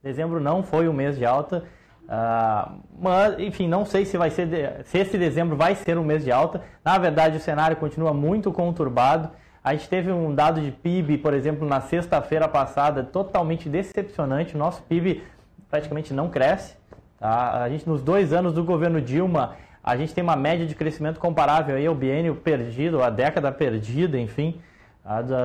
Dezembro não foi um mês de alta, mas, enfim, não sei se esse dezembro vai ser um mês de alta. Na verdade, o cenário continua muito conturbado. A gente teve um dado de PIB, por exemplo, na sexta-feira passada, totalmente decepcionante. O nosso PIB praticamente não cresce. Tá? A gente, nos 2 anos do governo Dilma, a gente tem uma média de crescimento comparável aí ao biênio perdido, a década perdida, enfim,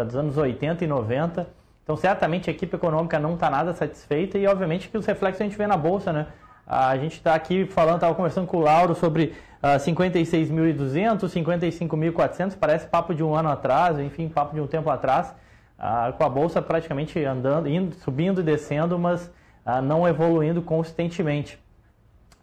dos anos 80 e 90. Então, certamente, a equipe econômica não está nada satisfeita e, obviamente, que os reflexos a gente vê na Bolsa, né? A gente está aqui estava conversando com o Lauro sobre 56.200, 55.400, parece papo de um ano atrás, enfim, papo de um tempo atrás, com a Bolsa praticamente andando, subindo e descendo, mas não evoluindo consistentemente.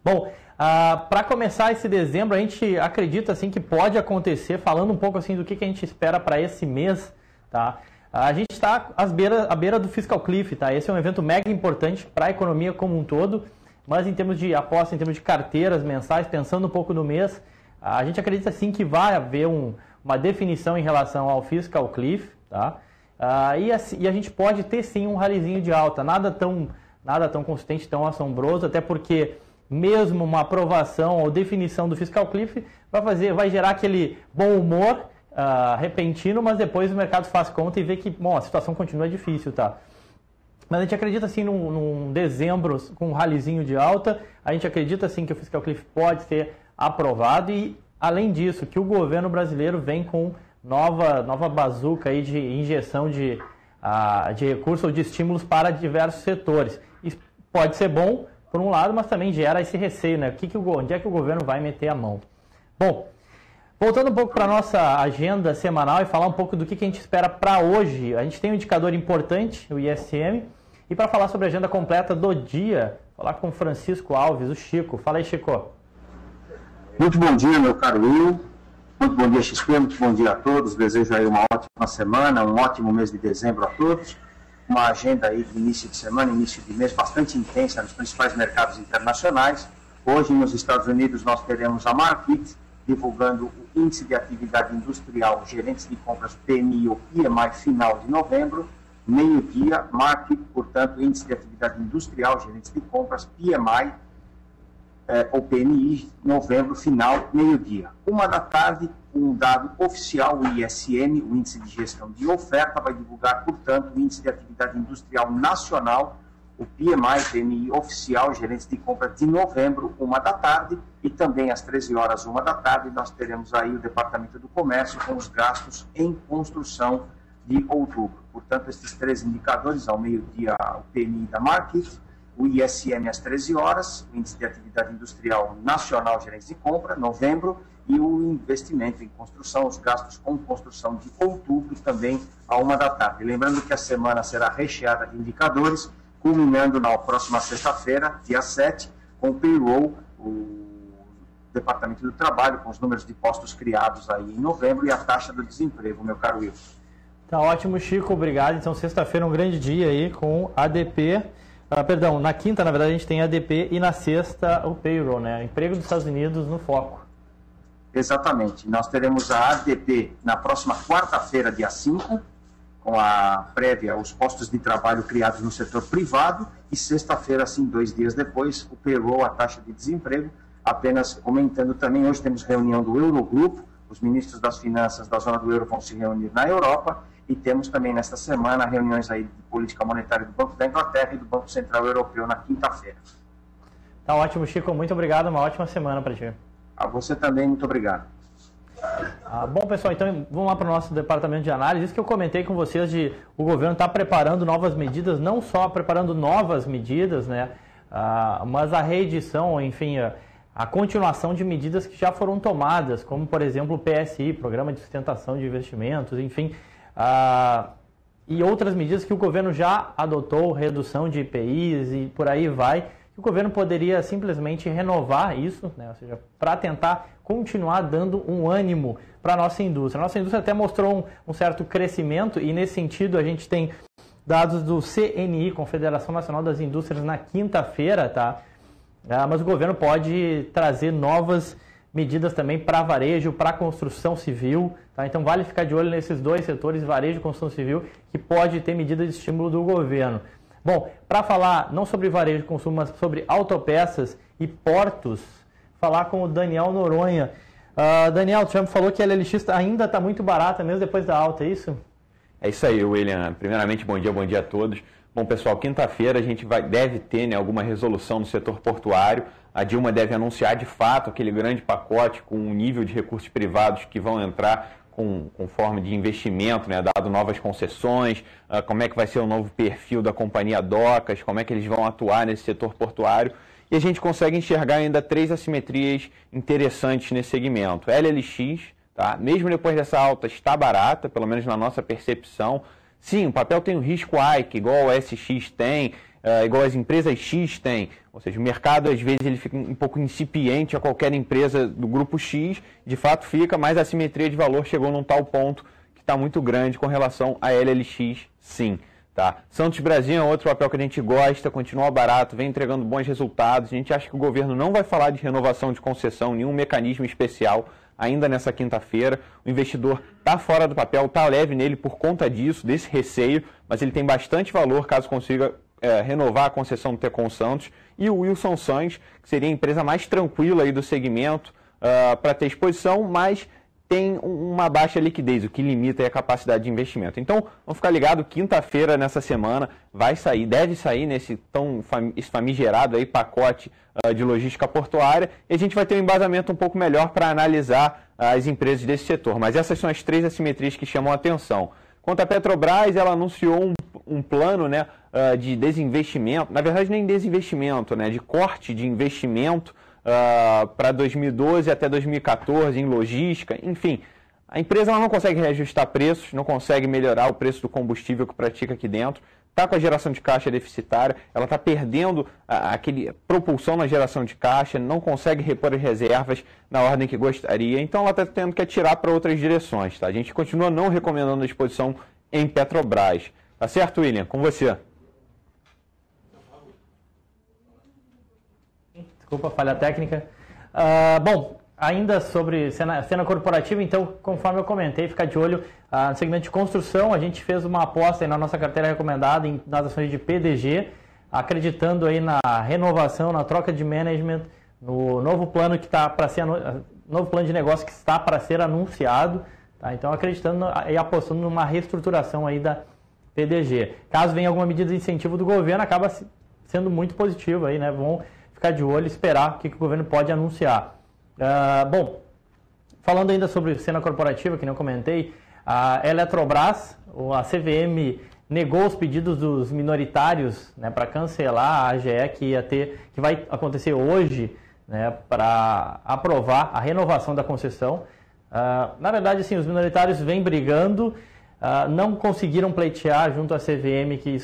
Bom, para começar esse dezembro, a gente acredita assim, que pode acontecer, falando um pouco assim, do que a gente espera para esse mês, tá? A gente está à beira do Fiscal Cliff, tá? Esse é um evento mega importante para a economia como um todo, mas em termos de aposta, em termos de carteiras mensais, pensando um pouco no mês, a gente acredita sim que vai haver uma definição em relação ao Fiscal Cliff, tá? E a gente pode ter sim um rallyzinho de alta, nada tão consistente, tão assombroso, até porque mesmo uma aprovação ou definição do Fiscal Cliff vai gerar aquele bom humor repentino, mas depois o mercado faz conta e vê que, bom, a situação continua difícil, tá? Mas a gente acredita sim num dezembro com um rallyzinho de alta, a gente acredita sim que o Fiscal Cliff pode ser aprovado e, além disso, que o governo brasileiro vem com nova bazuca aí de injeção de recursos ou de estímulos para diversos setores. Isso pode ser bom, por um lado, mas também gera esse receio, né? Onde é que o governo vai meter a mão? Bom, voltando um pouco para a nossa agenda semanal e falar um pouco do que a gente espera para hoje, a gente tem um indicador importante, o ISM, e para falar sobre a agenda completa do dia, falar com o Francisco Alves, o Chico. Fala aí, Chico. Muito bom dia, meu caro Will. Muito bom dia, XP. Muito bom dia a todos. Desejo aí uma ótima semana, um ótimo mês de dezembro a todos. Uma agenda aí de início de semana, início de mês bastante intensa nos principais mercados internacionais. Hoje, nos Estados Unidos, nós teremos a Markit divulgando o Índice de Atividade Industrial Gerentes de Compras PMI ou PMI final de novembro, meio-dia. Markit, portanto, Índice de Atividade Industrial Gerentes de Compras PMI ou PMI novembro final, meio-dia. 1h, um dado oficial, o ISM, o Índice de Gestão de Oferta, vai divulgar, portanto, o Índice de Atividade Industrial Nacional, o PMI oficial, gerentes de compra de novembro, 1h, e também às 13h, 1h, nós teremos aí o Departamento do Comércio com os gastos em construção de outubro. Portanto, esses 3 indicadores, ao meio-dia, o PMI da Markit, o ISM às 13h, o Índice de Atividade Industrial Nacional, gerentes de compra, novembro, e o investimento em construção, os gastos com construção de outubro, também à 1h. Lembrando que a semana será recheada de indicadores, culminando na próxima sexta-feira, dia 7, com o payroll, o Departamento do Trabalho, com os números de postos criados aí em novembro e a taxa do desemprego, meu caro Wilson. Tá ótimo, Chico, obrigado. Então, sexta-feira é um grande dia aí com ADP. Perdão, na quinta, na verdade, a gente tem ADP e na sexta o payroll, né? Emprego dos Estados Unidos no foco. Exatamente. Nós teremos a ADP na próxima quarta-feira, dia 5, com a prévia, os postos de trabalho criados no setor privado, e sexta-feira, assim, 2 dias depois, o payroll, a taxa de desemprego. Apenas comentando também, hoje temos reunião do Eurogrupo, os ministros das finanças da zona do euro vão se reunir na Europa, e temos também nesta semana reuniões aí de política monetária do Banco da Inglaterra e do Banco Central Europeu na quinta-feira. Tá ótimo, Chico, muito obrigado, uma ótima semana para ti. A você também, muito obrigado. Bom, pessoal, então vamos lá para o nosso departamento de análise. Isso que eu comentei com vocês o governo está preparando novas medidas, não só preparando novas medidas, né, mas a reedição, enfim, a continuação de medidas que já foram tomadas, como, por exemplo, o PSI, Programa de Sustentação de Investimentos, enfim, e outras medidas que o governo já adotou, redução de IPIs e por aí vai, que o governo poderia simplesmente renovar isso, né? Ou seja, para tentar continuar dando um ânimo para a nossa indústria. A nossa indústria até mostrou um certo crescimento e, nesse sentido, a gente tem dados do CNI, Confederação Nacional das Indústrias, na quinta-feira, tá? Mas o governo pode trazer novas medidas também para varejo, para construção civil, tá? Então vale ficar de olho nesses 2 setores, varejo e construção civil, que pode ter medida de estímulo do governo. Bom, para falar não sobre varejo de consumo, mas sobre autopeças e portos, falar com o Daniel Noronha. Daniel, o Trump falou que a LLX ainda está muito barata, mesmo depois da alta, é isso? É isso aí, William. Primeiramente, bom dia a todos. Bom, pessoal, quinta-feira a gente deve ter, né, alguma resolução no setor portuário. A Dilma deve anunciar de fato aquele grande pacote com um nível de recursos privados que vão entrar com forma de investimento, né, dado novas concessões, como é que vai ser o novo perfil da companhia Docas, como é que eles vão atuar nesse setor portuário. E a gente consegue enxergar ainda 3 assimetrias interessantes nesse segmento. LLX, tá? Mesmo depois dessa alta, está barata, pelo menos na nossa percepção. Sim, o papel tem um risco AIC, igual o SX tem, igual as empresas X têm. Ou seja, o mercado, às vezes, ele fica um pouco incipiente a qualquer empresa do grupo X. De fato fica, mas a assimetria de valor chegou num tal ponto que está muito grande com relação a LLX, sim. Tá? Santos Brasil é outro papel que a gente gosta, continua barato, vem entregando bons resultados. A gente acha que o governo não vai falar de renovação de concessão, nenhum mecanismo especial ainda nessa quinta-feira. O investidor está fora do papel, está leve nele por conta disso, desse receio, mas ele tem bastante valor caso consiga renovar a concessão do Tecon Santos. E o Wilson Sons, que seria a empresa mais tranquila aí do segmento para ter exposição, mas tem uma baixa liquidez, o que limita aí a capacidade de investimento. Então, vamos ficar ligado, quinta-feira nessa semana vai sair, deve sair nesse esse famigerado aí pacote de logística portuária, e a gente vai ter um embasamento um pouco melhor para analisar as empresas desse setor. Mas essas são as 3 assimetrias que chamam a atenção. Quanto à Petrobras, ela anunciou um plano, né, de desinvestimento, na verdade nem desinvestimento, né, de corte de investimento para 2012 até 2014 em logística, enfim. A empresa ela não consegue reajustar preços, não consegue melhorar o preço do combustível que pratica aqui dentro, está com a geração de caixa deficitária, ela está perdendo aquele propulsão na geração de caixa, não consegue repor as reservas na ordem que gostaria, então ela está tendo que atirar para outras direções. Tá? A gente continua não recomendando a exposição em Petrobras. Tá certo, William? Com você. Desculpa, falha técnica. Bom, ainda sobre cena corporativa, então, conforme eu comentei, ficar de olho no segmento de construção. A gente fez uma aposta aí na nossa carteira recomendada nas ações de PDG, acreditando aí na renovação, na troca de management, no novo plano que está para ser novo plano de negócio que está para ser anunciado. Tá? Então, acreditando e apostando numa reestruturação aí da PDG. Caso venha alguma medida de incentivo do governo, acaba sendo muito positivo aí, né? Vão ficar de olho e esperar o que o governo pode anunciar. Bom, falando ainda sobre cena corporativa, que não comentei, a Eletrobras, a CVM negou os pedidos dos minoritários, né, para cancelar a AGE que vai acontecer hoje, né, para aprovar a renovação da concessão. Na verdade, assim, os minoritários vêm brigando, não conseguiram pleitear junto à CVM que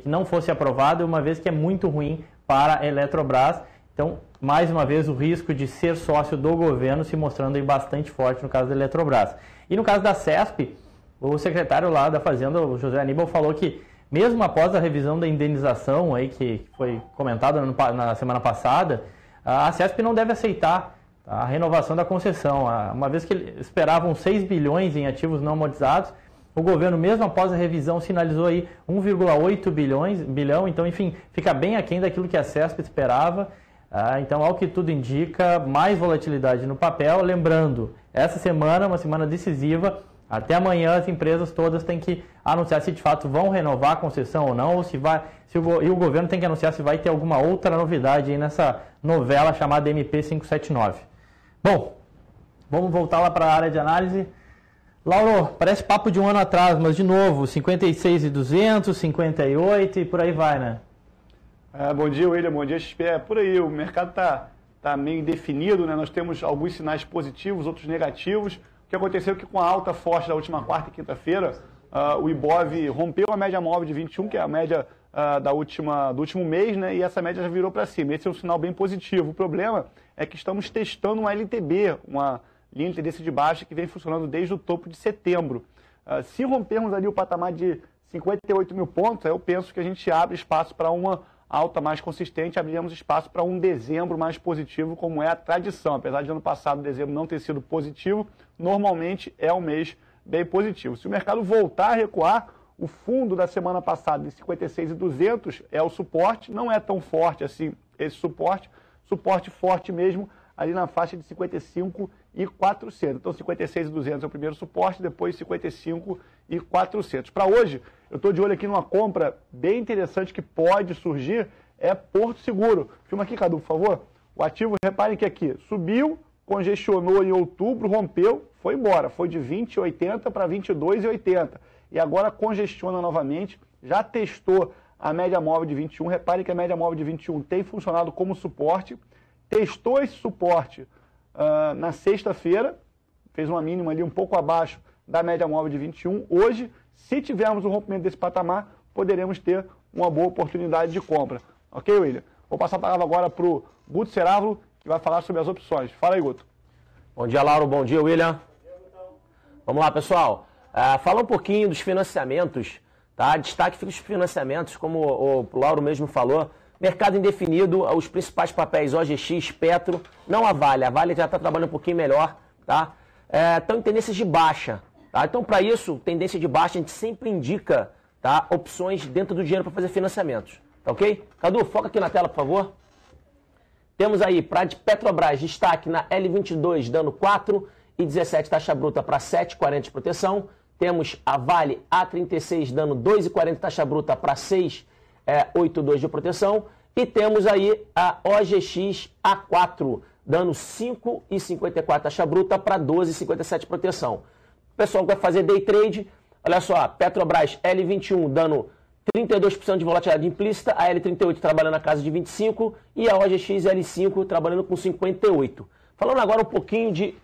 não fosse aprovado, uma vez que é muito ruim para a Eletrobras. Então, mais uma vez, o risco de ser sócio do governo se mostrando aí bastante forte no caso da Eletrobras. E no caso da CESP, o secretário lá da Fazenda, o José Aníbal, falou que mesmo após a revisão da indenização aí, que foi comentada na semana passada, a CESP não deve aceitar a renovação da concessão. Uma vez que esperavam 6 bilhões em ativos não amortizados, o governo, mesmo após a revisão, sinalizou aí 1,8 bilhão, então, enfim, fica bem aquém daquilo que a CESP esperava. Então, ao que tudo indica, mais volatilidade no papel. Lembrando, essa semana é uma semana decisiva. Até amanhã as empresas todas têm que anunciar se de fato vão renovar a concessão ou não, e o governo tem que anunciar se vai ter alguma outra novidade aí nessa novela chamada MP 579. Bom, vamos voltar lá para a área de análise. Lauro, parece papo de um ano atrás, mas de novo, 56,200, 58 e por aí vai, né? Bom dia, William. Bom dia, XP. É por aí, o mercado tá meio indefinido, né? Nós temos alguns sinais positivos, outros negativos. O que aconteceu é que com a alta forte da última quarta e quinta-feira, o Ibov rompeu a média móvel de 21, que é a média do último mês, né? E essa média já virou para cima. Esse é um sinal bem positivo. O problema é que estamos testando uma LTB, uma linha de tendência de baixa que vem funcionando desde o topo de setembro. Se rompermos ali o patamar de 58 mil pontos, eu penso que a gente abre espaço para uma alta mais consistente, abriremos espaço para um dezembro mais positivo, como é a tradição. Apesar de ano passado, dezembro não ter sido positivo, normalmente é um mês bem positivo. Se o mercado voltar a recuar, O fundo da semana passada de 56.200 é o suporte, não é tão forte assim esse suporte forte mesmo ali na faixa de 55.400. Então 56.200 é o primeiro suporte, depois 55.400. Para hoje, eu estou de olho aqui numa compra bem interessante que pode surgir, é Porto Seguro. Filma aqui, Cadu, por favor. O ativo, reparem que aqui, subiu, congestionou em outubro, rompeu, foi embora. Foi de 20,80 para 22,80. E agora congestiona novamente, já testou a média móvel de 21. Reparem que a média móvel de 21 tem funcionado como suporte. Testou esse suporte na sexta-feira, fez uma mínima ali um pouco abaixo da média móvel de 21. Hoje, se tivermos um rompimento desse patamar, poderemos ter uma boa oportunidade de compra. Ok, William? Vou passar a palavra agora para o Guto Cerávulo, que vai falar sobre as opções. Fala aí, Guto. Bom dia, Lauro. Bom dia, William. Vamos lá, pessoal. Fala um pouquinho dos financiamentos, tá? Destaque fica os financiamentos, como o Lauro mesmo falou. Mercado indefinido, os principais papéis OGX, Petro, não a Vale já está trabalhando um pouquinho melhor, tá? Estão em tendências de baixa, tá? Então, para isso, tendência de baixa, a gente sempre indica, tá, opções dentro do dinheiro para fazer financiamentos, tá ok? Cadu, foca aqui na tela, por favor. Temos aí, para Petrobras, destaque na L22, dando 4,17 taxa bruta para 7,40 de proteção. Temos a Vale A36, dando 2,40 taxa bruta para 6,82 de proteção. E temos aí a OGX A4, dando 5,54 taxa bruta para 12,57 de proteção. O pessoal que vai fazer day trade, olha só, Petrobras L21 dando 32% de volatilidade implícita, a L38 trabalhando na casa de 25% e a OGX L5 trabalhando com 58%. Falando agora um pouquinho de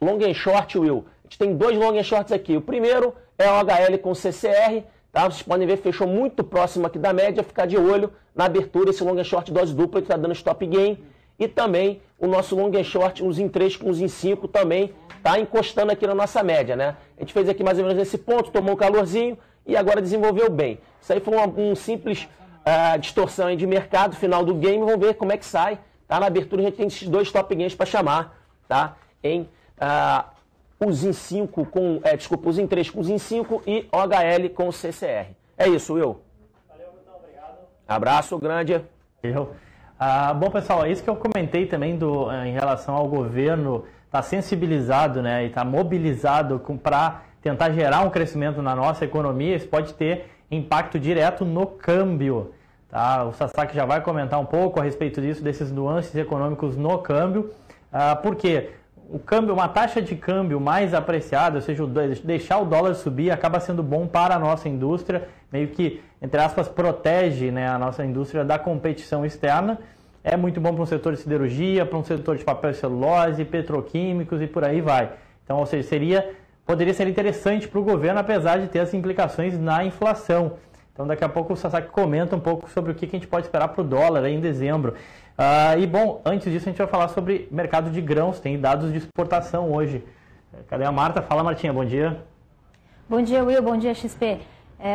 long and short, Will. A gente tem dois long and shorts aqui. O primeiro é o HL com CCR, tá? Vocês podem ver, fechou muito próximo aqui da média, ficar de olho na abertura, esse long and short dose dupla que está dando stop gain. E também o nosso long and short, uns em 3 com uns em 5 também, tá encostando aqui na nossa média, né? A gente fez aqui mais ou menos nesse ponto, tomou um calorzinho e agora desenvolveu bem. Isso aí foi um simples distorção aí de mercado, final do game, vamos ver como é que sai. Tá? Na abertura a gente tem esses dois stop gains para chamar, tá? Em os em 5 com, os em 3 com os em 5 e OHL com o CCR. É isso, Will. Valeu, muito obrigado. Abraço grande. Bom, pessoal, é isso que eu comentei também em relação ao governo estar sensibilizado, né, e estar mobilizado para tentar gerar um crescimento na nossa economia. Isso pode ter impacto direto no câmbio. Tá? O Sasaki já vai comentar um pouco a respeito disso, desses nuances econômicos no câmbio. Por quê? O câmbio, uma taxa de câmbio mais apreciada, ou seja, deixar o dólar subir, acaba sendo bom para a nossa indústria, meio que, entre aspas, protege, né, a nossa indústria da competição externa. É muito bom para um setor de siderurgia, para um setor de papel e celulose, petroquímicos e por aí vai. Então, ou seja, poderia ser interessante para o governo, apesar de ter as implicações na inflação. Então, daqui a pouco o Sasaki comenta um pouco sobre o que a gente pode esperar para o dólar aí em dezembro. E, bom, antes disso a gente vai falar sobre mercado de grãos. Tem dados de exportação hoje. Cadê a Marta? Fala, Martinha, bom dia. Bom dia, Will. Bom dia, XP.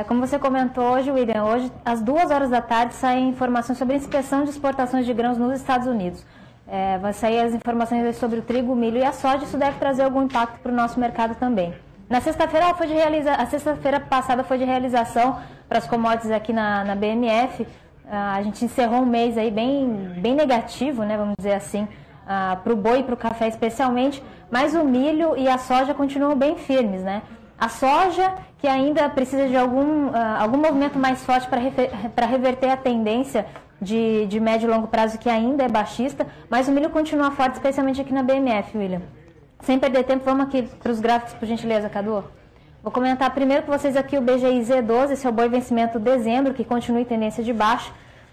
Como você comentou hoje, William, hoje às 2h da tarde saem informações sobre a inspeção de exportações de grãos nos Estados Unidos. Vai sair as informações sobre o trigo, o milho e a soja. Isso deve trazer algum impacto para o nosso mercado também. Na sexta-feira, a sexta-feira passada foi de realização para as commodities aqui na BMF. A gente encerrou um mês aí bem negativo, né, vamos dizer assim, para o boi e para o café especialmente, mas o milho e a soja continuam bem firmes, né? A soja, que ainda precisa de algum movimento mais forte para reverter a tendência de médio e longo prazo, que ainda é baixista, mas o milho continua forte, especialmente aqui na BMF, William. Sem perder tempo, vamos aqui para os gráficos, por gentileza, Cadu. Vou comentar primeiro com vocês aqui o BGI Z12, esse é o boi vencimento dezembro, que continua em tendência de baixa.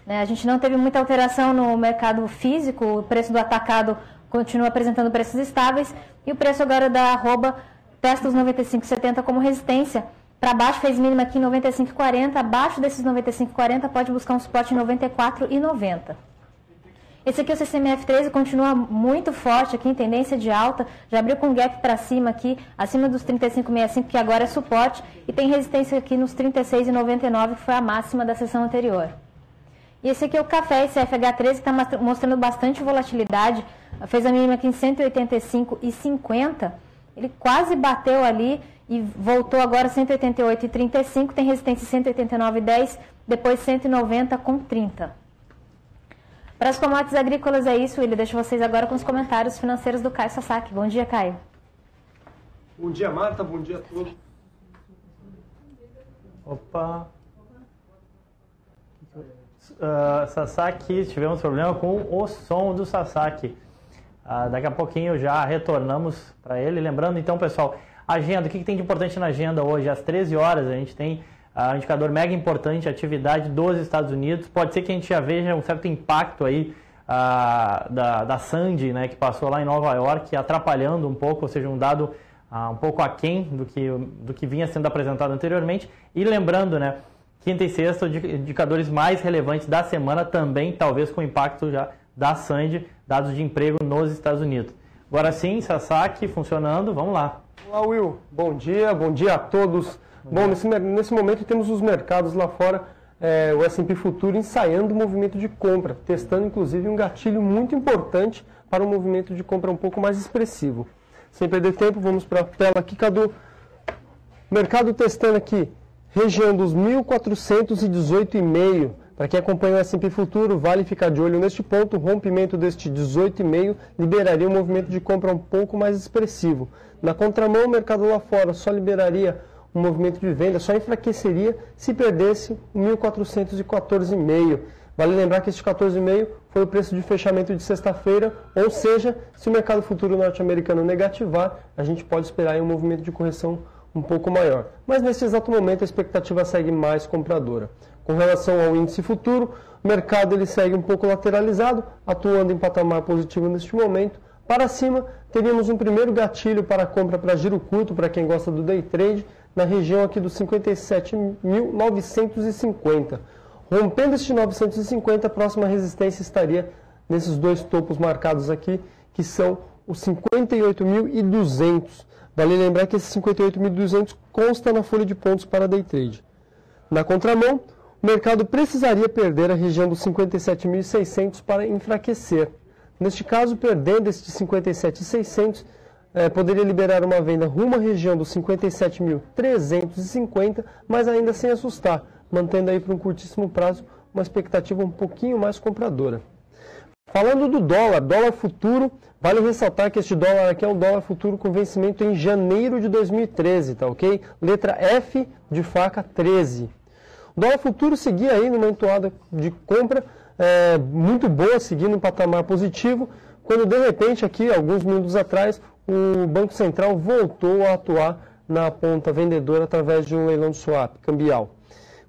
A gente não teve muita alteração no mercado físico, o preço do atacado continua apresentando preços estáveis, e o preço agora da arroba testa os 95,70 como resistência. Para baixo fez mínima aqui em 95,40, abaixo desses 95,40 pode buscar um suporte em 94,90. Esse aqui é o CCMF13, continua muito forte aqui em tendência de alta, já abriu com gap para cima aqui, acima dos 35,65, que agora é suporte, e tem resistência aqui nos 36,99, que foi a máxima da sessão anterior. E esse aqui é o café, esse FH13, que está mostrando bastante volatilidade, fez a mínima aqui em 185,50, ele quase bateu ali e voltou agora 188,35, tem resistência 189,10, depois 190,30. Para as commodities agrícolas é isso, William. Deixo vocês agora com os comentários financeiros do Caio Sasaki. Bom dia, Caio. Bom dia, Marta. Bom dia a todos. Opa. Sasaki, tivemos problema com o som do Sasaki. Daqui a pouquinho já retornamos para ele. Lembrando então, pessoal, agenda, o que tem de importante na agenda hoje? Às 13 horas a gente tem um indicador mega importante, atividade dos Estados Unidos. Pode ser que a gente já veja um certo impacto aí da Sandy, né, que passou lá em Nova York, atrapalhando um pouco, ou seja, um dado um pouco aquém do que vinha sendo apresentado anteriormente. E lembrando, né, quinta e sexta, indicadores mais relevantes da semana também, talvez com impacto já da Sandy, dados de emprego nos Estados Unidos. Agora sim, Sasaki funcionando, vamos lá. Olá, Will. Bom dia a todos. Bom, nesse momento temos os mercados lá fora, o S&P Futuro ensaiando o movimento de compra, testando inclusive um gatilho muito importante para um movimento de compra um pouco mais expressivo. Sem perder tempo, vamos para a tela aqui, Cadu. Mercado testando aqui, região dos 1.418,5. Para quem acompanha o S&P Futuro, vale ficar de olho neste ponto. O rompimento deste 18,5 liberaria um movimento de compra um pouco mais expressivo. Na contramão, o mercado lá fora só liberaria um movimento de venda, só enfraqueceria se perdesse 1.414,5. Vale lembrar que este 14,5 foi o preço de fechamento de sexta-feira, ou seja, se o mercado futuro norte-americano negativar, a gente pode esperar aí um movimento de correção um pouco maior. Mas nesse exato momento a expectativa segue mais compradora. Com relação ao índice futuro, o mercado ele segue um pouco lateralizado, atuando em patamar positivo neste momento. Para cima, teríamos um primeiro gatilho para a compra para giro curto, para quem gosta do day trade, na região aqui dos 57.950. Rompendo este 950, a próxima resistência estaria nesses dois topos marcados aqui, que são os 58.200. Vale lembrar que esse 58.200 consta na folha de pontos para day trade. Na contramão, o mercado precisaria perder a região dos 57.600 para enfraquecer. Neste caso, perdendo este 57.600, poderia liberar uma venda rumo à região dos 57.350, mas ainda sem assustar, mantendo aí para um curtíssimo prazo uma expectativa um pouquinho mais compradora. Falando do dólar futuro, vale ressaltar que este dólar aqui é um dólar futuro com vencimento em janeiro de 2013, tá ok? Letra F de faca 13. O dólar futuro seguia aí numa entoada de compra muito boa, seguindo um patamar positivo, quando de repente aqui, alguns minutos atrás, o Banco Central voltou a atuar na ponta vendedora através de um leilão de swap cambial.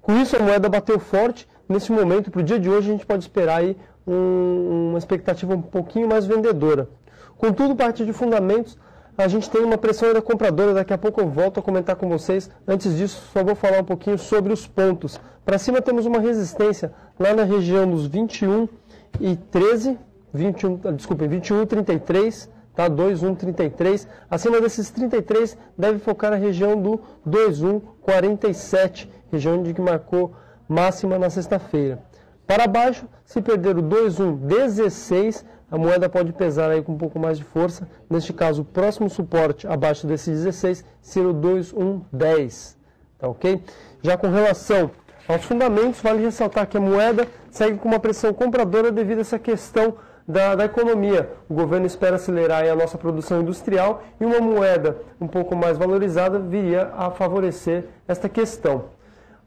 Com isso, a moeda bateu forte. Nesse momento, para o dia de hoje, a gente pode esperar aí uma expectativa um pouquinho mais vendedora. Contudo, a partir de fundamentos, a gente tem uma pressão ainda compradora. Daqui a pouco eu volto a comentar com vocês. Antes disso, só vou falar um pouquinho sobre os pontos. Para cima temos uma resistência lá na região dos 21,33, tá? 2,133. Acima desses 33 deve focar na região do 2,147, região onde marcou máxima na sexta-feira. Para baixo, se perder o 2,116, a moeda pode pesar aí com um pouco mais de força. Neste caso, o próximo suporte abaixo desse 16 será o 2,110. Tá ok? Já com relação aos fundamentos, vale ressaltar que a moeda segue com uma pressão compradora devido a essa questão da economia. O governo espera acelerar aí a nossa produção industrial e uma moeda um pouco mais valorizada viria a favorecer esta questão.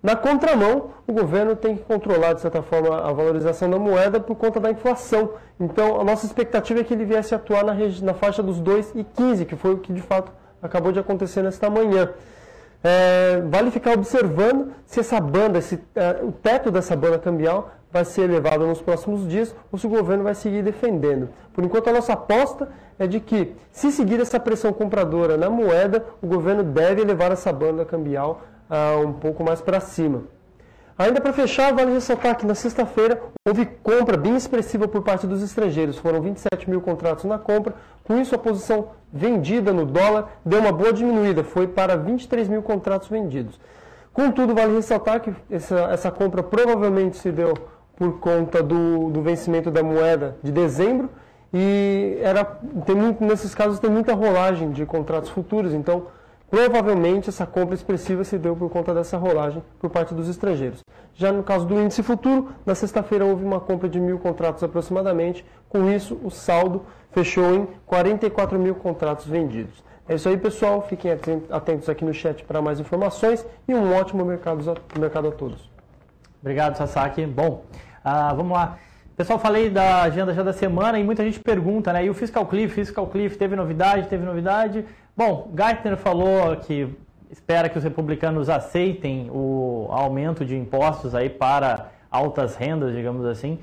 Na contramão, o governo tem que controlar, de certa forma, a valorização da moeda por conta da inflação. Então, a nossa expectativa é que ele viesse a atuar na faixa dos 2,15, que foi o que, de fato, acabou de acontecer nesta manhã. Vale ficar observando se essa banda, o teto dessa banda cambial vai ser elevado nos próximos dias ou se o governo vai seguir defendendo. Por enquanto, a nossa aposta é de que, se seguir essa pressão compradora na moeda, o governo deve elevar essa banda cambial um pouco mais para cima. Ainda para fechar, vale ressaltar que na sexta-feira houve compra bem expressiva por parte dos estrangeiros. Foram 27 mil contratos na compra. Com isso, a posição vendida no dólar deu uma boa diminuída. Foi para 23 mil contratos vendidos. Contudo, vale ressaltar que essa compra provavelmente se deu por conta do vencimento da moeda de dezembro. E nesses casos tem muita rolagem de contratos futuros. Então, Provavelmente essa compra expressiva se deu por conta dessa rolagem por parte dos estrangeiros. Já no caso do índice futuro, na sexta-feira houve uma compra de 1.000 contratos aproximadamente. Com isso, o saldo fechou em 44 mil contratos vendidos. É isso aí, pessoal. Fiquem atentos aqui no chat para mais informações e um ótimo mercado a todos. Obrigado, Sasaki. Bom, vamos lá. Pessoal, falei da agenda já da semana e muita gente pergunta, né? E o Fiscal Cliff, teve novidade? Bom, Geithner falou que espera que os republicanos aceitem o aumento de impostos aí para altas rendas, digamos assim,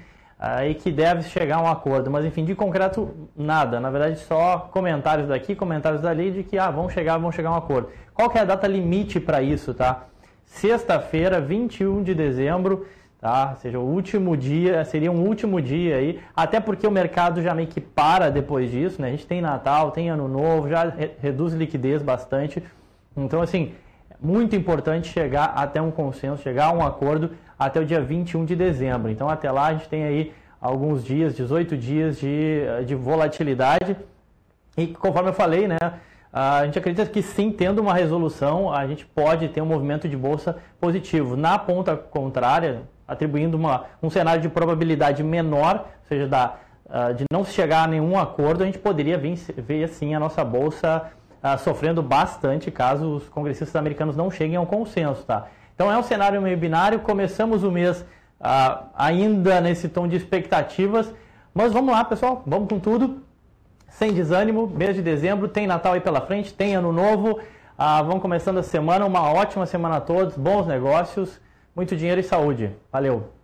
e que deve chegar a um acordo. Mas, enfim, de concreto, nada. Na verdade, só comentários daqui, comentários dali de que vão chegar a um acordo. Qual que é a data limite para isso, tá? Sexta-feira, 21 de dezembro, tá? Ou seja, o último dia, seria um último dia aí, até porque o mercado já meio que para depois disso, né? A gente tem Natal, tem Ano Novo, já reduz liquidez bastante. Então, assim, muito importante chegar até um consenso, chegar a um acordo até o dia 21 de dezembro. Então, até lá a gente tem aí alguns dias, 18 dias de volatilidade. E conforme eu falei, né? A gente acredita que sim, tendo uma resolução, a gente pode ter um movimento de bolsa positivo. Na ponta contrária, atribuindo um cenário de probabilidade menor, ou seja, de não se chegar a nenhum acordo, a gente poderia ver assim a nossa bolsa sofrendo bastante caso os congressistas americanos não cheguem a um consenso. Tá? Então é um cenário meio binário, começamos o mês ainda nesse tom de expectativas, mas vamos lá, pessoal, vamos com tudo, sem desânimo. Mês de dezembro, tem Natal aí pela frente, tem Ano Novo, vamos começando a semana, uma ótima semana a todos, bons negócios, muito dinheiro e saúde. Valeu!